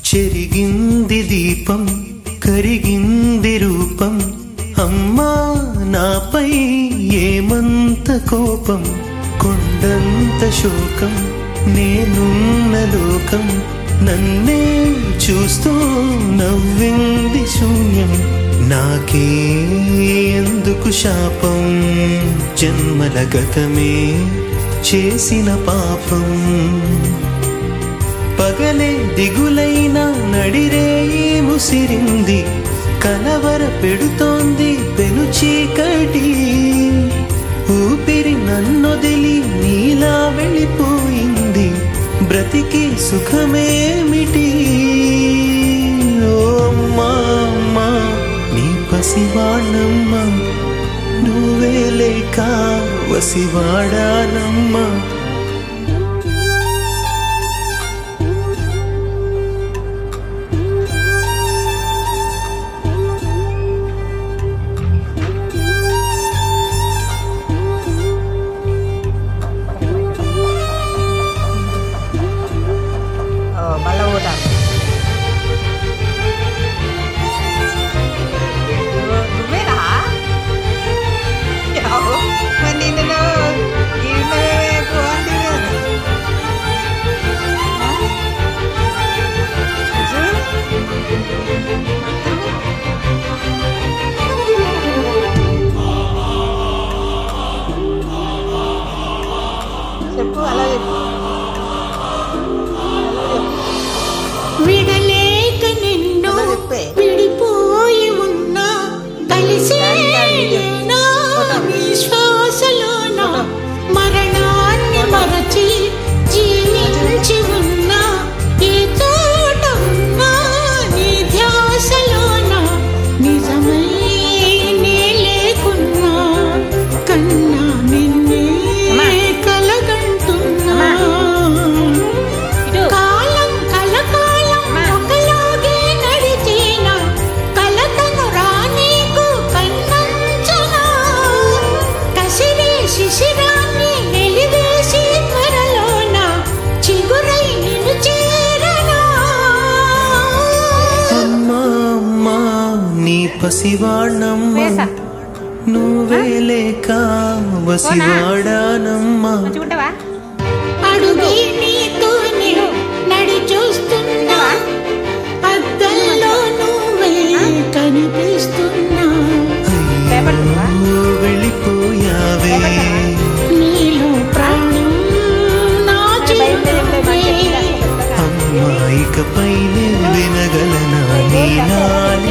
చెరిగింది దీపం కరిగింది రూపం అమ్మా నాపై ఏమంత కోపం కొండంత శోకం నేనున్న లోకం నన్నే చూస్తూ నవ్వింది శూన్యం నాకే ఎందుకు శాపం జన్మల గతమే చేసిన పాపం పగలే దిగులైన నడిరేయి ముసిరింది కలవర పెడుతోంది పెను చీకటి ఊపిరి నన్నొదిలి నీలా వెళ్ళిపోయింది బ్రతికి సుఖమేమిటి ఓ అమ్మా అమ్మా నీ పసివాణమ్మ నువ్వే లేక వసివాడానమ్మా విడలేక నిన్ను విడిపోయి ఉన్నా కలిసే శ్వాసలోన మరణాన్ని మరచి జీవించి ఉన్నా ఏ తోట ఉన్నా నీ ధ్యాసలోన నిజమై నే లేకున్నా కన్నా నిన్నే కలగంటున్నా కాలం కలకాలం ఒకలాగే నడిచిన కలతను రానీకు కన్నంచనా కసిరే శిశిరాన్ని వెలివేసి త్వరలోన చిగురై నిన్ను చేరనా అమ్మా అమ్మా నీ పసివాణమ్మ నువ్వే లేక వసివాడానమ్మా అడుగే నీతోనే నడి చూస్తున్నా అద్దంలో నువ్వే కనిపిస్తున్నా వెళ్ళిపోయావే నీలో ప్రాణం నా చిరునవ్వే అమ్మాయికపైనే వినగలనా నీలాలి